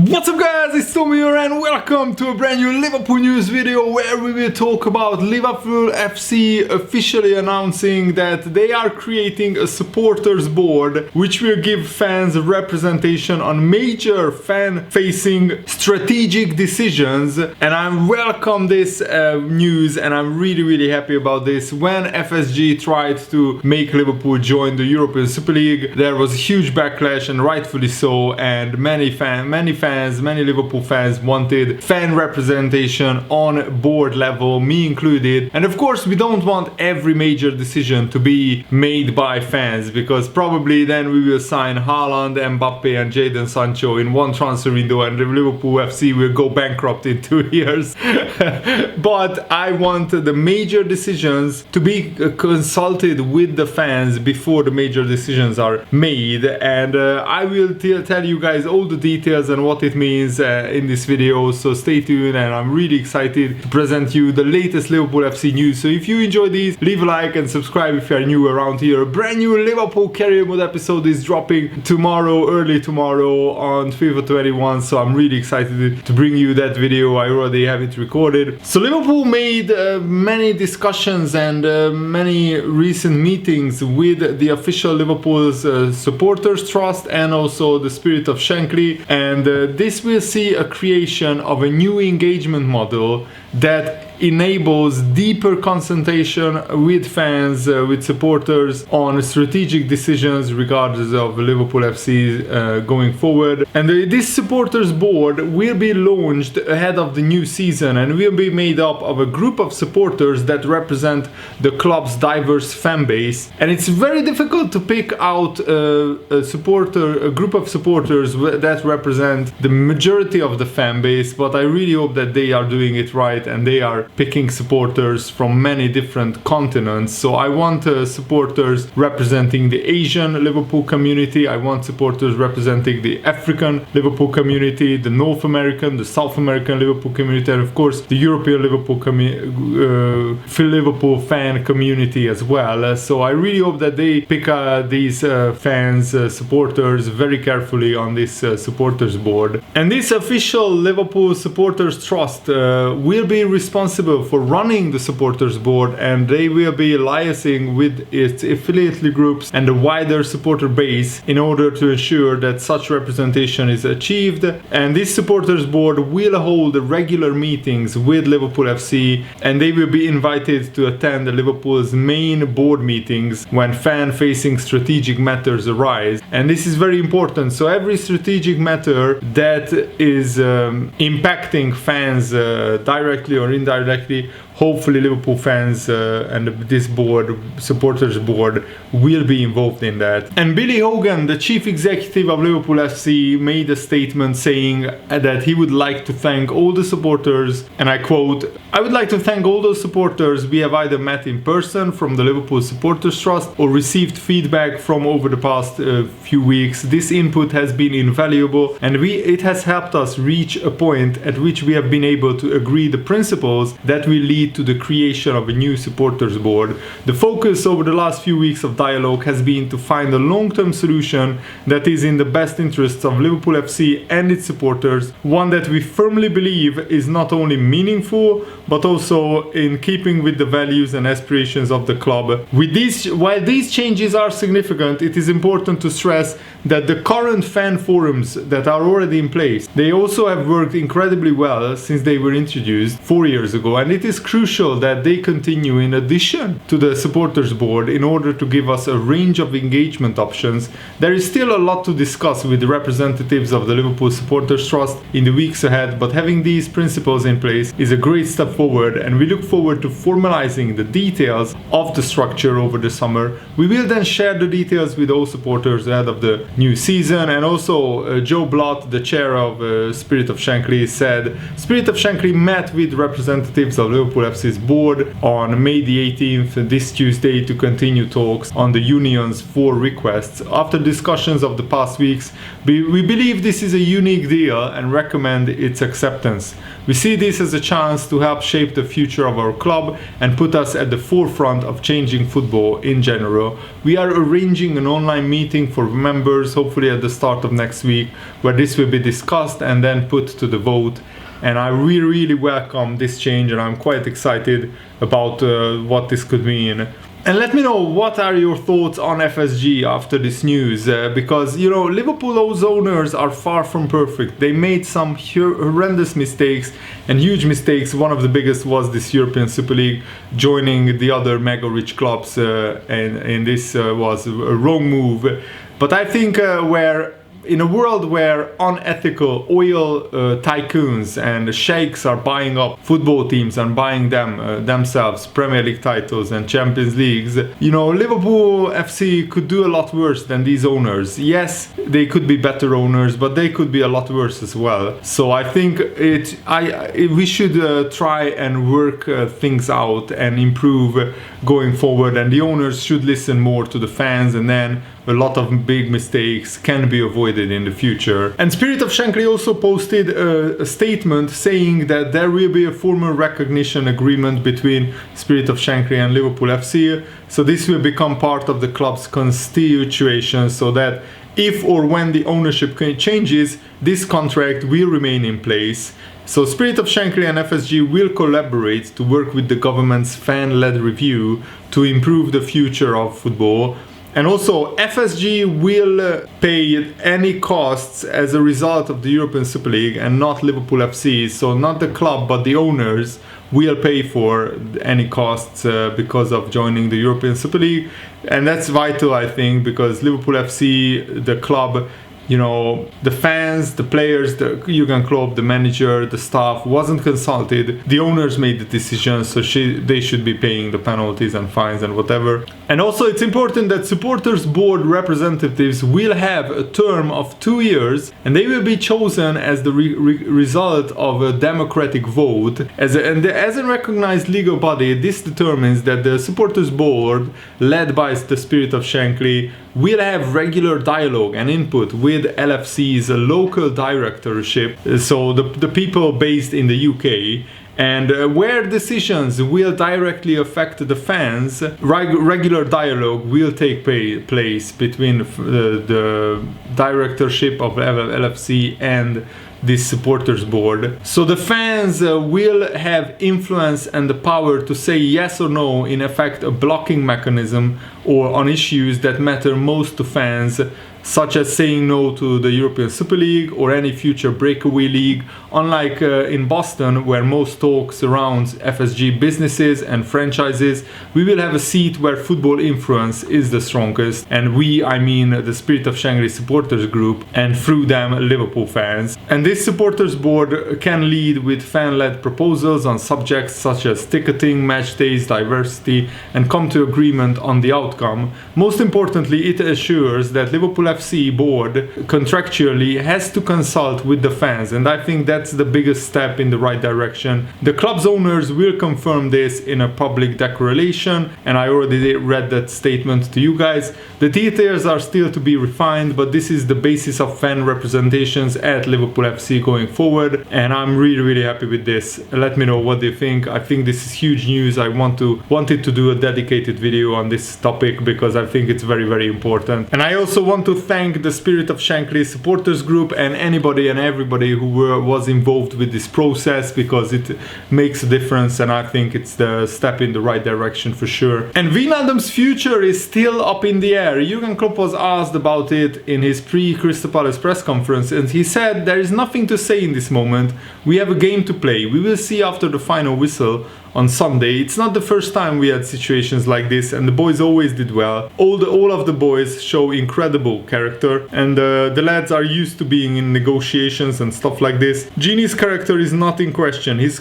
What's up guys, it's Tommy here and welcome to a brand new Liverpool news video where we will talk about Liverpool FC officially announcing that they are creating a supporters board which will give fans representation on major fan-facing strategic decisions, and I welcome this news and I'm really happy about this. When FSG tried to make Liverpool join the European Super League, there was a huge backlash, and rightfully so, and many Liverpool fans wanted fan representation on board level, me included. And of course we don't want every major decision to be made by fans, because probably then we will sign Haaland, Mbappe and Jadon Sancho in one transfer window and Liverpool FC will go bankrupt in 2 years. But I want the major decisions to be consulted with the fans before the major decisions are made, and I will tell you guys all the details and what it means in this video, so stay tuned. And I'm really excited to present you the latest Liverpool FC news. So if you enjoy these, leave a like and subscribe if you are new around here. A brand new Liverpool career mode episode is dropping tomorrow, early tomorrow on FIFA 21, so I'm really excited to bring you that video. I already have it recorded. So Liverpool made many discussions and many recent meetings with the official Liverpool's supporters trust and also the Spirit of Shankly, and this will see a creation of a new engagement model that enables deeper concentration with fans, with supporters on strategic decisions regardless of Liverpool FC going forward. And this supporters board will be launched ahead of the new season and will be made up of a group of supporters that represent the club's diverse fan base. And it's very difficult to pick out a group of supporters that represent the majority of the fan base, but I really hope that they are doing it right and they are picking supporters from many different continents. So I want supporters representing the Asian Liverpool community, I want supporters representing the African Liverpool community, the North American, the South American Liverpool community, and of course the European Liverpool Liverpool fan community as well. So I really hope that they pick these fans, supporters very carefully on this supporters board. And this official Liverpool supporters trust will be responsible for running the supporters board, and they will be liaising with its affiliate groups and the wider supporter base in order to ensure that such representation is achieved. And this supporters board will hold regular meetings with Liverpool FC, and they will be invited to attend Liverpool's main board meetings when fan-facing strategic matters arise. And this is very important. So every strategic matter that is impacting fans directly or indirectly, hopefully Liverpool fans and this board, supporters board, will be involved in that. And Billy Hogan, the chief executive of Liverpool FC, made a statement saying that he would like to thank all the supporters, and I quote, "I would like to thank all those supporters we have either met in person from the Liverpool Supporters Trust or received feedback from over the past few weeks. This input has been invaluable, and it has helped us reach a point at which we have been able to agree the principles that will lead to the creation of a new supporters board. The focus over the last few weeks of dialogue has been to find a long-term solution that is in the best interests of Liverpool FC and its supporters, one that we firmly believe is not only meaningful but also in keeping with the values and aspirations of the club. While these changes are significant, it is important to stress that the current fan forums that are already in place, they also have worked incredibly well since they were introduced 4 years ago, and it is crucial that they continue in addition to the supporters board in order to give us a range of engagement options. There is still a lot to discuss with the representatives of the Liverpool Supporters Trust in the weeks ahead, but having these principles in place is a great step forward, and we look forward to formalizing the details of the structure over the summer. We will then share the details with all supporters ahead of the new season." And also Joe Blott, the chair of Spirit of Shankly, said Spirit of Shankly met with representatives of Liverpool FC's board on May the 18th, this Tuesday, to continue talks on the union's 4 requests. After discussions of the past weeks, we believe this is a unique deal and recommend its acceptance. We see this as a chance to help shape the future of our club and put us at the forefront of changing football in general. We are arranging an online meeting for members, hopefully at the start of next week, where this will be discussed and then put to the vote. And I really welcome this change, and I'm quite excited about what this could mean. And let me know, what are your thoughts on FSG after this news? Because, you know, Liverpool's owners are far from perfect. They made some horrendous mistakes and huge mistakes. One of the biggest was this European Super League, joining the other mega rich clubs, and this was a wrong move. But I think in a world where unethical oil tycoons and sheikhs are buying up football teams and buying them themselves Premier League titles and Champions Leagues, you know, Liverpool FC could do a lot worse than these owners. Yes, they could be better owners, but they could be a lot worse as well. So I think we should try and work things out and improve going forward, and the owners should listen more to the fans, and then a lot of big mistakes can be avoided in the future. And Spirit of Shankly also posted a statement saying that there will be a formal recognition agreement between Spirit of Shankly and Liverpool FC. So this will become part of the club's constitution, so that if or when the ownership changes, this contract will remain in place. So Spirit of Shankly and FSG will collaborate to work with the government's fan-led review to improve the future of football. And also, FSG will pay any costs as a result of the European Super League, and not Liverpool FC. So not the club, but the owners will pay for any costs because of joining the European Super League. And that's vital, I think, because Liverpool FC, the club, you know, the fans, the players, the Hogan, Klopp, the manager, the staff wasn't consulted. The owners made the decision, so they should be paying the penalties and fines and whatever. And also, it's important that supporters board representatives will have a term of 2 years, and they will be chosen as the result of a democratic vote. As a recognized legal body, this determines that the supporters board, led by the Spirit of Shankly, will have regular dialogue and input with LFC's local directorship, so the people based in the UK, and where decisions will directly affect the fans, regular dialogue will take place between the directorship of LFC and this supporters board. So the fans will have influence and the power to say yes or no, in effect a blocking mechanism, or on issues that matter most to fans, such as saying no to the European Super League or any future breakaway league. Unlike in Boston, where most talk surrounds FSG businesses and franchises, we will have a seat where football influence is the strongest. And we, I mean the Spirit of Shankly supporters group, and through them Liverpool fans. And this supporters board can lead with fan-led proposals on subjects such as ticketing, match days, diversity, and come to agreement on the outcome. Most importantly, it assures that Liverpool FC board contractually has to consult with the fans, and I think that's the biggest step in the right direction. The club's owners will confirm this in a public declaration, and I already read that statement to you guys. The details are still to be refined, but this is the basis of fan representations at Liverpool FC going forward, and I'm really happy with this. Let me know what you think. I think this is huge news. I wanted to do a dedicated video on this topic because I think it's very important. And I also want to thank the Spirit of Shankly supporters group and anybody and everybody who was involved with this process, because it makes a difference, and I think it's the step in the right direction for sure. And Wijnaldum's future is still up in the air. Jurgen Klopp was asked about it in his pre-Crystal Palace press conference, and he said, "There is nothing to say in this moment. We have a game to play. We will see after the final whistle on Sunday." It's not the first time we had situations like this, and the boys always did well. All of the boys show incredible character, and the lads are used to being in negotiations and stuff like this. Genie's character is not in question. His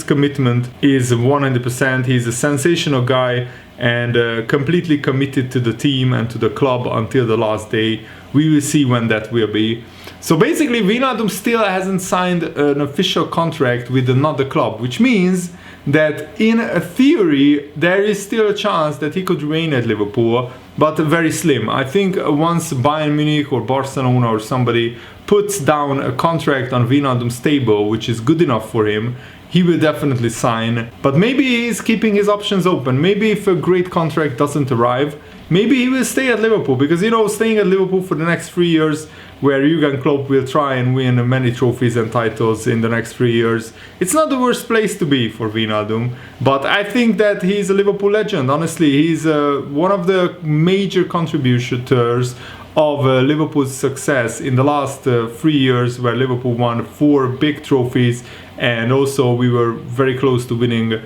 commitment is 100%. He's a sensational guy, and completely committed to the team and to the club until the last day. We will see when that will be. So basically, Wijnaldum still hasn't signed an official contract with another club, which means that in theory there is still a chance that he could remain at Liverpool, but very slim. I think once Bayern Munich or Barcelona or somebody puts down a contract on Wijnaldum's table, which is good enough for him, he will definitely sign. But maybe he's keeping his options open. Maybe if a great contract doesn't arrive, maybe he will stay at Liverpool, because staying at Liverpool for the next 3 years, where Jurgen Klopp will try and win many trophies and titles in the next 3 years, it's not the worst place to be for Wijnaldum. But I think that he's a Liverpool legend. Honestly, he's one of the major contributors of Liverpool's success in the last 3 years, where Liverpool won 4 big trophies, and also we were very close to winning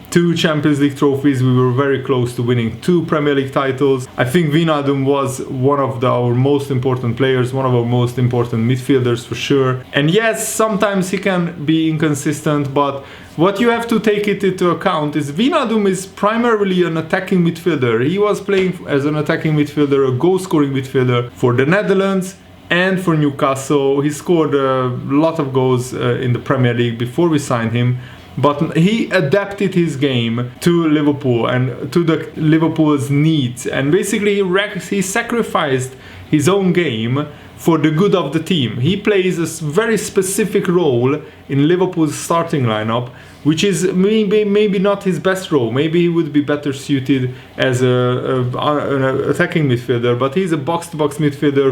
2 Champions League trophies. We were very close to winning 2 Premier League titles. I think Wijnaldum was one of our most important players, one of our most important midfielders for sure. And yes, sometimes he can be inconsistent, but what you have to take it into account is Wijnaldum is primarily an attacking midfielder. He was playing as an attacking midfielder, a goal-scoring midfielder for the Netherlands and for Newcastle. He scored a lot of goals in the Premier League before we signed him. But he adapted his game to Liverpool and to the Liverpool's needs, and basically he sacrificed his own game for the good of the team. He plays a very specific role in Liverpool's starting lineup, which is maybe not his best role. Maybe he would be better suited as an attacking midfielder, but he's a box-to-box midfielder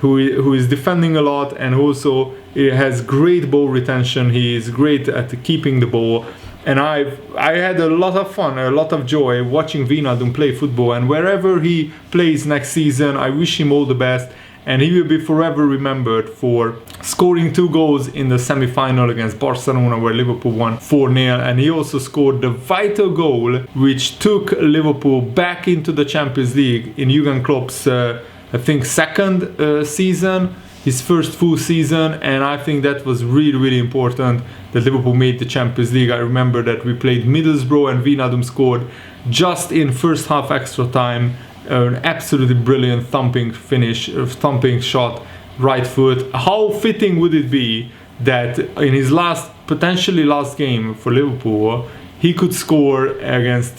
who is defending a lot, and also has great ball retention. He is great at keeping the ball. And I had a lot of fun, a lot of joy watching Wijnaldum play football, and wherever he plays next season, I wish him all the best. And he will be forever remembered for scoring 2 goals in the semi-final against Barcelona, where Liverpool won 4-0. And he also scored the vital goal which took Liverpool back into the Champions League in Jurgen Klopp's, I think, second season, his first full season. And I think that was really, really important that Liverpool made the Champions League. I remember that we played Middlesbrough and Wijnaldum scored just in first half extra time. An absolutely brilliant thumping finish, thumping shot, right foot. How fitting would it be that in his potentially last game for Liverpool, he could score against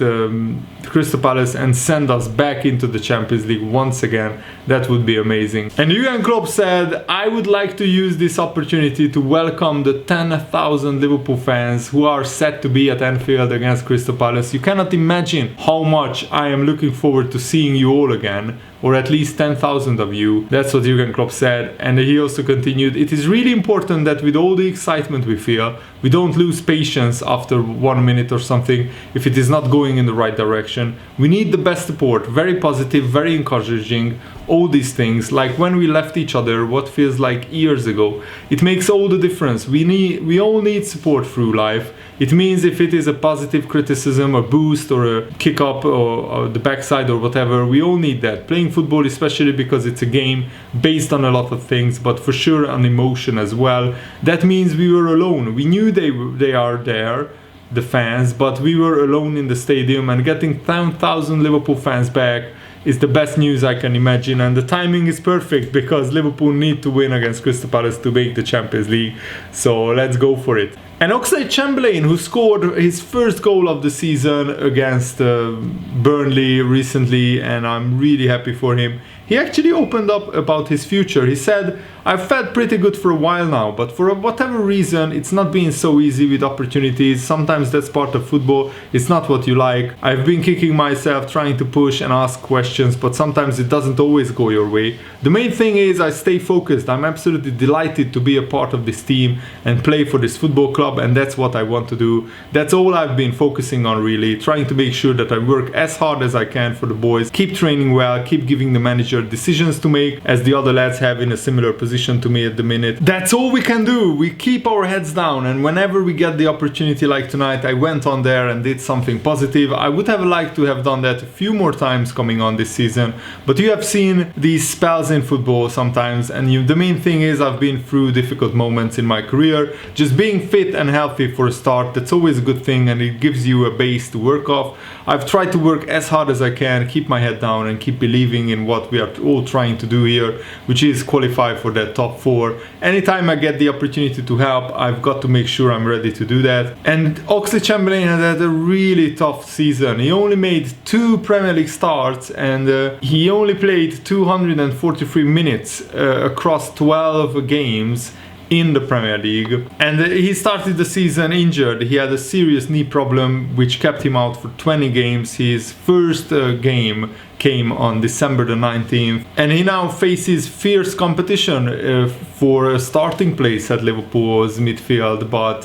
Crystal Palace and send us back into the Champions League once again? That would be amazing. And Jurgen Klopp said, I would like to use this opportunity to welcome the 10,000 Liverpool fans who are set to be at Anfield against Crystal Palace. You cannot imagine how much I am looking forward to seeing you all again, or at least 10,000 of you. That's what Jurgen Klopp said. And he also continued, it is really important that with all the excitement we feel, we don't lose patience after 1 minute or something if it is not going in the right direction. We need the best support, very positive, very encouraging, all these things, like when we left each other what feels like years ago. It makes all the difference. We all need support through life. It means if it is a positive criticism, a boost, or a kick up, or the backside, or whatever, we all need that. Playing football, especially because it's a game based on a lot of things, but for sure on emotion as well. That means we were alone. We knew they are there, the fans, but we were alone in the stadium, and getting 10,000 Liverpool fans back is the best news I can imagine, and the timing is perfect because Liverpool need to win against Crystal Palace to make the Champions League. So let's go for it. And OxladeChamberlain, who scored his first goal of the season against Burnley recently, and I'm really happy for him. He actually opened up about his future. He said, I've felt pretty good for a while now, but for whatever reason, it's not been so easy with opportunities. Sometimes that's part of football. It's not what you like. I've been kicking myself, trying to push and ask questions, but sometimes it doesn't always go your way. The main thing is I stay focused. I'm absolutely delighted to be a part of this team and play for this football club, and that's what I want to do. That's all I've been focusing on, really, trying to make sure that I work as hard as I can for the boys, keep training well, keep giving the manager decisions to make, as the other lads have in a similar position to me at the minute. That's all we can do. We keep our heads down, and whenever we get the opportunity like tonight, I went on there and did something positive. I would have liked to have done that a few more times coming on this season, but you have seen these spells in football sometimes, and the main thing is I've been through difficult moments in my career. Just being fit and healthy for a start, that's always a good thing, and it gives you a base to work off. I've tried to work as hard as I can, keep my head down, and keep believing in what we are all trying to do here, which is qualify for that top 4. Anytime I get the opportunity to help, I've got to make sure I'm ready to do that. And OxladeChamberlain had a really tough season. He only made 2 Premier League starts, and he only played 243 minutes across 12 games in the Premier League, and he started the season injured. He had a serious knee problem which kept him out for 20 games. His first game came on December the 19th, and he now faces fierce competition for a starting place at Liverpool's midfield, but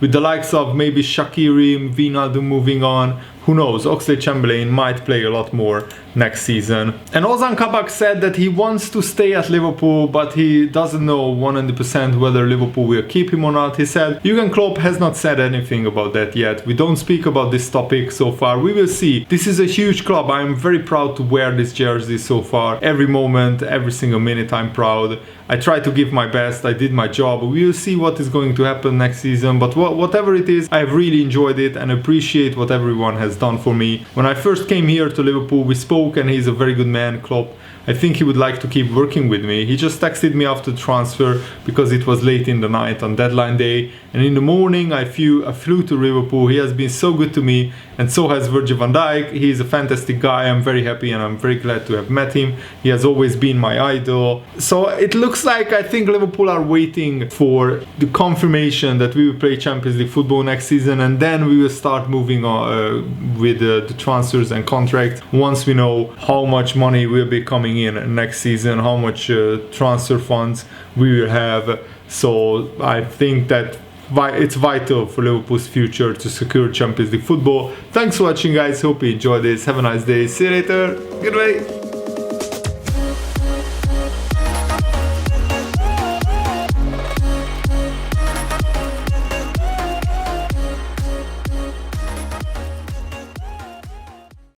with the likes of maybe Shaqiri, Wijnaldum moving on, who knows, OxladeChamberlain might play a lot more next season. And Ozan Kabak said that he wants to stay at Liverpool, but he doesn't know 100% whether Liverpool will keep him or not. He said Jurgen Klopp has not said anything about that yet. We don't speak about this topic so far. We will see. This is a huge club. I'm very proud to wear this jersey so far. Every moment, every single minute, I'm proud. I try to give my best. I did my job. We will see what is going to happen next season, but whatever it is, I've really enjoyed it and appreciate what everyone has done for me. When I first came here to Liverpool, we spoke, and he's a very good man, Klopp. I think he would like to keep working with me. He just texted me after transfer because it was late in the night on deadline day, and in the morning I flew to Liverpool. He has been so good to me, and so has Virgil van Dijk. He is a fantastic guy. I'm very happy and I'm very glad to have met him. He has always been my idol. So it looks like I think Liverpool are waiting for the confirmation that we will play Champions League football next season, and then we will start moving on with the transfers and contracts once we know how much money will be coming in next season, how much transfer funds we will have. So I think that it's vital for Liverpool's future to secure Champions League football. Thanks for watching, guys. Hope you enjoyed this. Have a nice day. See you later. Goodbye.